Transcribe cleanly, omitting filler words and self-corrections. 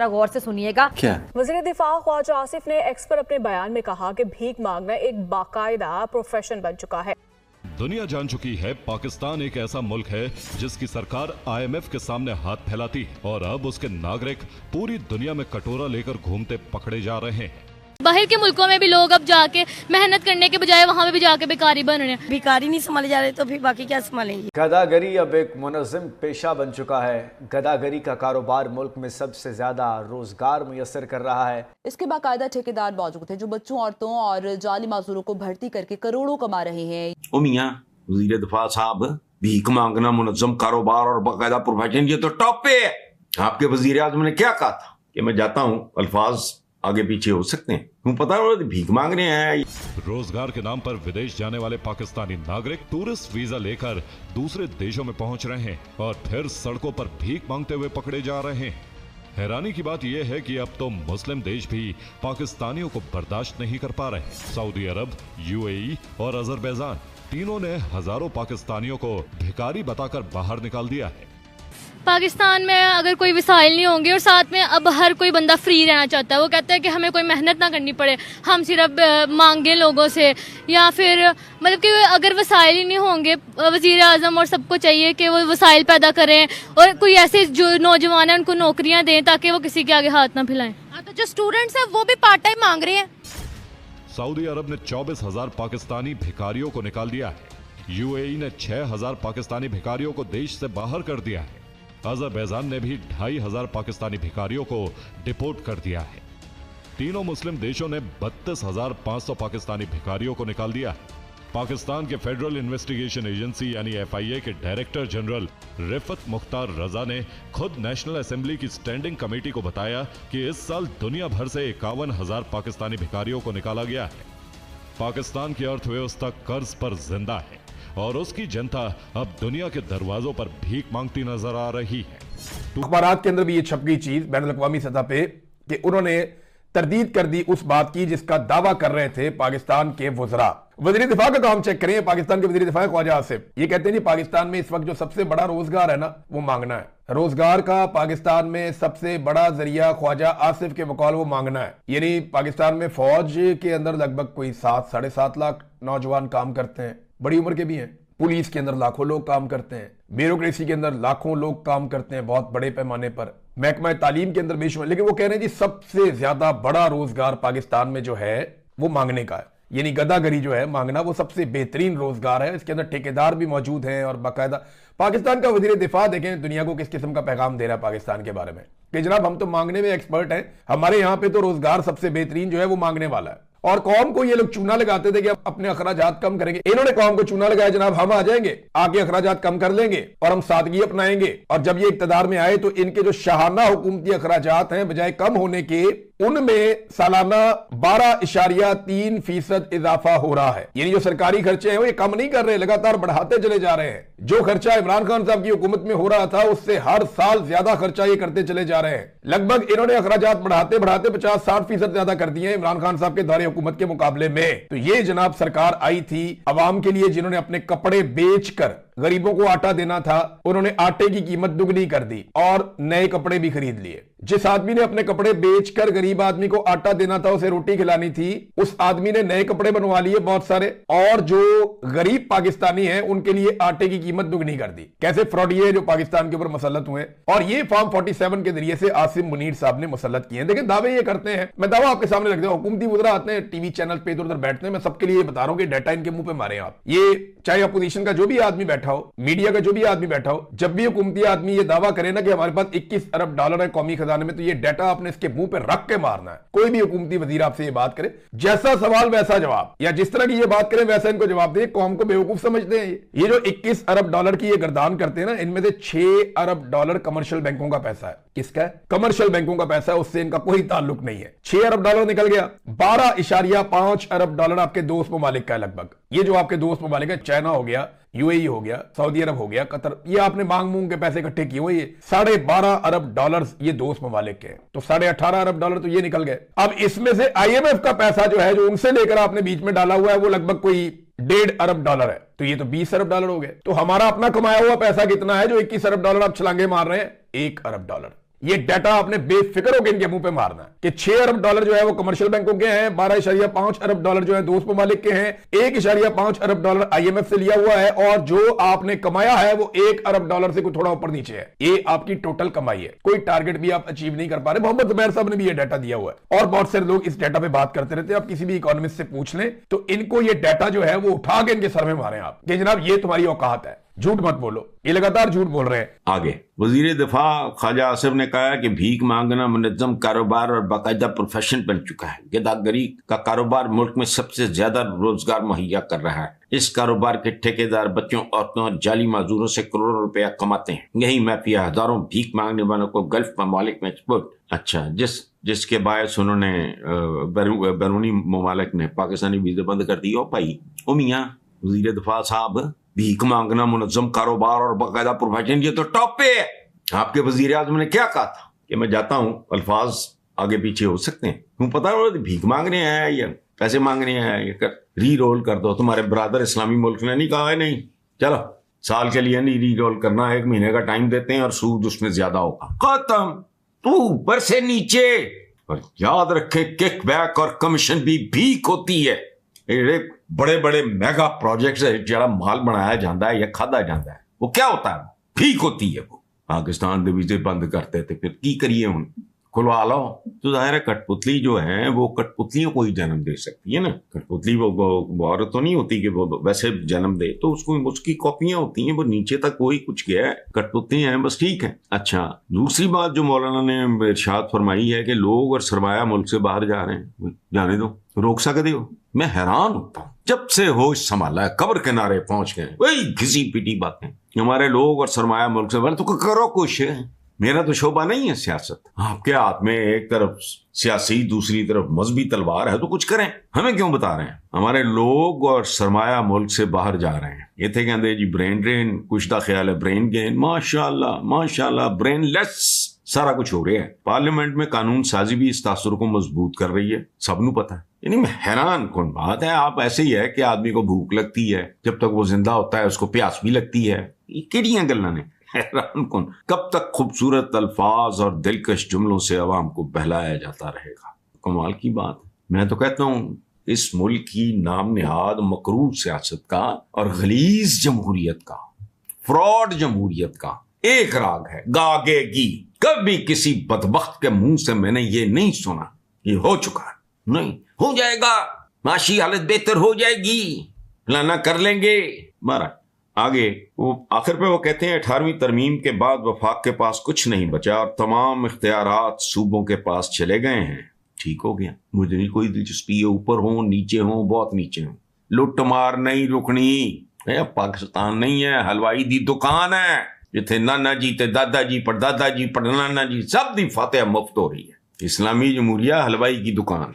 जरा गौर से सुनिएगा। क्या वज़ीर दिफा ख्वाजा आसिफ ने एक्स पर अपने बयान में कहा कि भीख मांगना एक बाकायदा प्रोफेशन बन चुका है। दुनिया जान चुकी है पाकिस्तान एक ऐसा मुल्क है जिसकी सरकार IMF के सामने हाथ फैलाती है और अब उसके नागरिक पूरी दुनिया में कटोरा लेकर घूमते पकड़े जा रहे हैं। बाहर के मुल्कों में भी लोग अब जाके मेहनत करने के बजाय वहाँ पे भी जाके बेकारी बन रहे हैं। भिखारी नहीं संभाले जा रहे तो फिर बाकी क्या संभालेंगे। गदागरी अब एक मुनज़्ज़म पेशा बन चुका है। गदागरी का कारोबार मुल्क में सबसे ज्यादा रोजगार मुयस्सर कर रहा है। इसके बाकायदा ठेकेदार मौजूद हैं जो बच्चों, औरतों और जाली माजूरों को भर्ती करके करोड़ों कमा रहे हैं। ओ मियां वज़ीर दिफा साहब, भीख मांगना मुनज़्ज़म कारोबार और बाकायदा प्रोफेशन, ये तो टॉप पे है। आपके वज़ीर आज़म ने क्या कहा था कि मैं जाता हूँ, अल्फाज आगे पीछे हो सकते हैं, क्यों पता है भीख मांग रहे हैं। रोजगार के नाम पर विदेश जाने वाले पाकिस्तानी नागरिक टूरिस्ट वीजा लेकर दूसरे देशों में पहुंच रहे हैं और फिर सड़कों पर भीख मांगते हुए पकड़े जा रहे हैं। हैरानी की बात यह है कि अब तो मुस्लिम देश भी पाकिस्तानियों को बर्दाश्त नहीं कर पा रहे। सऊदी अरब, UAE और अजरबैजान तीनों ने हजारों पाकिस्तानियों को भिखारी बताकर बाहर निकाल दिया है। पाकिस्तान में अगर कोई वसाइल नहीं होंगे और साथ में अब हर कोई बंदा फ्री रहना चाहता है, वो कहता है कि हमें कोई मेहनत ना करनी पड़े, हम सिर्फ मांगे लोगों से, या फिर मतलब कि अगर वसाइल ही नहीं होंगे, वज़ीर आज़म और सबको चाहिए कि वो वसाइल पैदा करें और कोई ऐसे जो नौजवान हैं उनको नौकरियां दें ताकि वो किसी के आगे हाथ ना फैलाएं। तो जो स्टूडेंट्स हैं वो भी पार्ट टाइम मांग रहे हैं। सऊदी अरब ने 24,000 पाकिस्तानी भिखारियों को निकाल दिया है। UAE ने 6,000 पाकिस्तानी भिखारियों को देश से बाहर कर दिया है। अजरबैजान ने भी 2,500 पाकिस्तानी भिखारियों को डिपोर्ट कर दिया है। तीनों मुस्लिम देशों ने 32,500 पाकिस्तानी भिखारियों को निकाल दिया है। पाकिस्तान के फेडरल इन्वेस्टिगेशन एजेंसी यानी FIA के डायरेक्टर जनरल रिफत मुख्तार रजा ने खुद नेशनल असेंबली की स्टैंडिंग कमेटी को बताया कि इस साल दुनिया भर से 51,000 पाकिस्तानी भिखारियों को निकाला गया है। पाकिस्तान की अर्थव्यवस्था कर्ज पर जिंदा है और उसकी जनता अब दुनिया के दरवाजों पर भीख मांगती नजर आ रही है। अखबारात के अंदर भी ये छप गई चीज बैनुल-अक़वामी सतह पे कि उन्होंने तरदीद कर दी उस बात की जिसका दावा कर रहे थे पाकिस्तान के वज़रा। वज़ीर दिफा का काम चेक करें, पाकिस्तान के वज़ीर दिफा ख्वाजा आसिफ ये कहते हैं जी पाकिस्तान में इस वक्त जो सबसे बड़ा रोजगार है ना वो मांगना है। रोजगार का पाकिस्तान में सबसे बड़ा जरिया ख्वाजा आसिफ के बकौल वो मांगना है। यानी पाकिस्तान में फौज के अंदर लगभग कोई 7-7.5 लाख नौजवान काम करते हैं, बड़ी उम्र के भी हैं। पुलिस के अंदर लाखों लोग काम करते हैं, ब्यूरोक्रेसी के अंदर लाखों लोग काम करते हैं बहुत बड़े पैमाने पर, महकमा तालीम के अंदर बेशुमार। लेकिन वो कह रहे हैं जी सबसे ज्यादा बड़ा रोजगार पाकिस्तान में जो है वो मांगने का है। यानी गदागरी जो है मांगना वो सबसे बेहतरीन रोजगार है। इसके अंदर ठेकेदार भी मौजूद हैं और बाकायदा पाकिस्तान का वजीर दिफा देखें दुनिया को किस किस्म का पैगाम दे रहा है पाकिस्तान के बारे में कि जनाब हम तो मांगने में एक्सपर्ट हैं, हमारे यहाँ पे तो रोजगार सबसे बेहतरीन जो है वो मांगने वाला है। और कौम को ये लोग चूना लगाते थे कि अब अपने अखराजात कम करेंगे। इन्होंने कौम को चूना लगाया जनाब हम आ जाएंगे, आगे अखराजात कम कर लेंगे और हम सादगी अपनाएंगे। और जब ये इक्तदार में आए तो इनके जो शाहाना हुकूमती अखराजात हैं बजाय कम होने के उनमें सालाना 12.3% इजाफा हो रहा है। यानी जो सरकारी खर्चे हैं वो ये कम नहीं कर रहे, लगातार बढ़ाते चले जा रहे हैं। जो खर्चा इमरान खान साहब की हुकूमत में हो रहा था उससे हर साल ज्यादा खर्चा ये करते चले जा रहे हैं। लगभग इन्होंने अखराजात बढ़ाते बढ़ाते 50-60% ज्यादा कर दिए इमरान खान साहब के दौरे हुकूमत के मुकाबले में। तो ये जनाब सरकार आई थी अवाम के लिए जिन्होंने अपने कपड़े बेचकर गरीबों को आटा देना था, उन्होंने आटे की कीमत दुगनी कर दी और नए कपड़े भी खरीद लिए। जिस आदमी ने अपने कपड़े बेचकर गरीब आदमी को आटा देना था, उसे रोटी खिलानी थी, उस आदमी ने नए कपड़े बनवा लिए बहुत सारे और जो गरीब पाकिस्तानी हैं उनके लिए आटे की कीमत दुगनी कर दी। कैसे फ्रॉडिये जो पाकिस्तान के ऊपर मुसल्लत हुए और ये फॉर्म 47 के जरिए से आसिम मुनीर साहब ने मुसल्लत किए हैं। देखिए दावे ये करते हैं, मैं दावा आपके सामने रख दिया, हुकूमती वज़रा आते हैं टीवी चैनल पे इधर उधर बैठते हैं, मैं सबके लिए बता रहा हूं कि डाटा इनके मुंह पे मारे आप। ये चाहे अपोजिशन का जो भी आदमी बैठा हो, मीडिया का जो भी आदमी बैठा हो, जब भी हुकूमती आदमी ये दावा करे ना कि हमारे पास 21 अरब डॉलर है कौमी खजाने में, तो ये डाटा आपने इसके मुंह पे रख के मारना है। कोई भी हुकूमती वजीर आपसे ये बात करे, जैसा सवाल वैसा जवाब, या जिस तरह की ये बात करें वैसा इनको जवाब दे। कौम को बेवकूफ समझते हैं। ये जो 21 अरब डॉलर की ये गर्दान करते हैं ना, इनमें से 6 अरब डॉलर कमर्शियल बैंकों का पैसा है। किसका है? कमर्शियल बैंकों का पैसा है, उससे इनका कोई ताल्लुक नहीं है। 6 अरब डॉलर निकल गया, 12.5 अरब डॉलर आपके दोस्त ममालिक का है लगभग। ये जो आपके दोस्त ममालिक है, चाइना हो गया, UAE हो गया, सऊदी अरब हो गया, कतर, ये आपने मांग मूंग के पैसे इकट्ठे किए हुए, ये 12.5 अरब डॉलर ये दोस्त ममालिक के, तो 18.5 अरब डॉलर तो ये निकल गए। अब इसमें से IMF का पैसा जो है, जो उनसे लेकर आपने बीच में डाला हुआ है, वो लगभग कोई 1.5 अरब डॉलर है, तो ये तो 20 अरब डॉलर हो गए। तो हमारा अपना कमाया हुआ पैसा कितना है जो 21 अरब डॉलर आप छलांगे मार रहे हैं? 1 अरब डॉलर। ये डाटा आपने बेफिक्र होकर इनके मुंह पे मारना है कि 6 अरब डॉलर जो है वो कमर्शियल बैंकों के हैं, 12.5 अरब डॉलर जो है दोस्त ममालिक के हैं, 1.5 अरब डॉलर IMF से लिया हुआ है, और जो आपने कमाया है वो 1 अरब डॉलर से कुछ थोड़ा ऊपर नीचे है। ये आपकी टोटल कमाई है, कोई टारगेट भी आप अचीव नहीं कर पा रहे। मोहम्मद जुबैर साहब ने भी ये डाटा दिया हुआ है और बहुत सारे लोग इस डाटा पे बात करते रहते हैं। आप किसी भी इकोनॉमिस्ट से पूछ लें तो इनको ये डाटा जो है वो उठा के इनके सर में मारे आप कि जनाब ये तुम्हारी औकात है, झूठ मत बोलो। ये लगातार झूठ बोल रहे हैं। आगे वजीर दिफा ख्वाजा आसिफ ने कहा कि भीख मांगना मुनज़्ज़म कारोबार और बाकायदा प्रोफेशन बन चुका है। गदागरी का कारोबार मुल्क में सबसे ज्यादा रोजगार मुहैया कर रहा है। इस कारोबार के ठेकेदार बच्चों, औरतों और जाली मजदूरों से करोड़ों रुपया कमाते हैं। यही माफिया हजारों भीख मांगने वालों को गल्फ ममालिक में एक्सपोर्ट। अच्छा, जिसके बायस उन्होंने बैरूनी ममालिक ने पाकिस्तानी वीजे बंद कर दिए। ओ भाई, ओ मियां वजीर दिफा साहब, भीख मांगना मुनज़्ज़म कारोबार और बाकायदा प्रोफेशन, ये तो टॉप पे है। आपके वजीर आज़म ने क्या कहा था कि मैं जाता हूं, अल्फाज आगे पीछे हो सकते हैं। तुम पता हो भीख मांगने आया या पैसे मांगने आया, ये कर री रोल कर दो। तुम्हारे ब्रदर इस्लामी मुल्क ने नहीं कहा है नहीं, चलो साल के लिए नहीं री रोल करना, 1 महीने का टाइम देते हैं और सूद उसमें ज्यादा होगा। खत्म, तू ऊपर से नीचे। और याद रखे, किक बैक और कमीशन भी भीख होती है। बड़े बड़े मेगा प्रोजेक्ट्स है, जरा माल बनाया जाता है या खादा जाता है, वो क्या होता है? भीख होती है। वो पाकिस्तान के वीजे बंद करते थे, फिर की करिए, हूं खुलवा लो। तो जाहिर है कठपुतली जो है वो कठपुतलियों को ही जन्म दे सकती है ना। कठपुतली वो औरत तो नहीं होती कि वो वैसे जन्म दे, तो उसकी कॉपियां होती हैं, वो नीचे तक वही कुछ गया है, कठपुतली है बस, ठीक है। अच्छा, दूसरी बात जो मौलाना ने इरशाद फरमाई है कि लोग और सरमाया मुल्क से बाहर जा रहे हैं, जाने दो, रोक सकते हो? मैं हैरान होता हूँ, जब से होश संभाला है कब्र किनारे पहुंच गए, वही घिसी पीटी बातें। हमारे लोग और सरमाया मुल्क से बाहर, तो करो कुछ। मेरा तो शोभा नहीं है सियासत। आपके हाथ में एक तरफ सियासी, दूसरी तरफ मजहबी तलवार है, तो कुछ करें। हमें क्यों बता रहे हैं? हमारे लोग और सरमाया मुल्क से बाहर जा रहे हैं। ये थे कहते जी ब्रेन ड्रेन, कुछ का ख्याल है ब्रेन गेन। माशाल्लाह माशाल्लाह, ब्रेन लेस सारा कुछ हो रहा है। पार्लियामेंट में कानून साजी भी इस तासुर को मजबूत कर रही है, सबनू पता है। यानी मैं हैरान कौन बात है। आप ऐसे ही है कि आदमी को भूख लगती है, जब तक वो जिंदा होता है उसको प्यास भी लगती है। ये किड़ियां गल्ला ने, हैरान कौन। कब तक खूबसूरत अल्फाज और दिलकश जुमलों से अवाम को बहलाया जाता रहेगा? कमाल की बात। मैं तो कहता हूँ इस मुल्क की नाम निहाद मकरूह सियासत का और गलीज जमहूरियत का, फ्रॉड जमहूरियत का एक राग है, गागेगी। कभी किसी बदबख्त के मुंह से मैंने ये नहीं सुना ये हो चुका है, नहीं हो जाएगा, माशी हालत बेहतर हो जाएगी, फलाना कर लेंगे। मारा आगे वो आखिर पे वो कहते हैं 18वीं तरमीम के बाद वफाक के पास कुछ नहीं बचा और तमाम इख्तियारात सूबों के पास चले गए हैं। ठीक हो गया, मुझे नहीं कोई दिलचस्पी है ऊपर हो नीचे हो, बहुत नीचे हो। लुट मार नहीं रुकनी। पाकिस्तान नहीं है, हलवाई दी दुकान है, जिथे नाना जी ते दादा जी परदादा जी परनाना जी सब दी फातिहा मुफ्त हो रही है। इस्लामी जमहूरिया हलवाई की दुकान।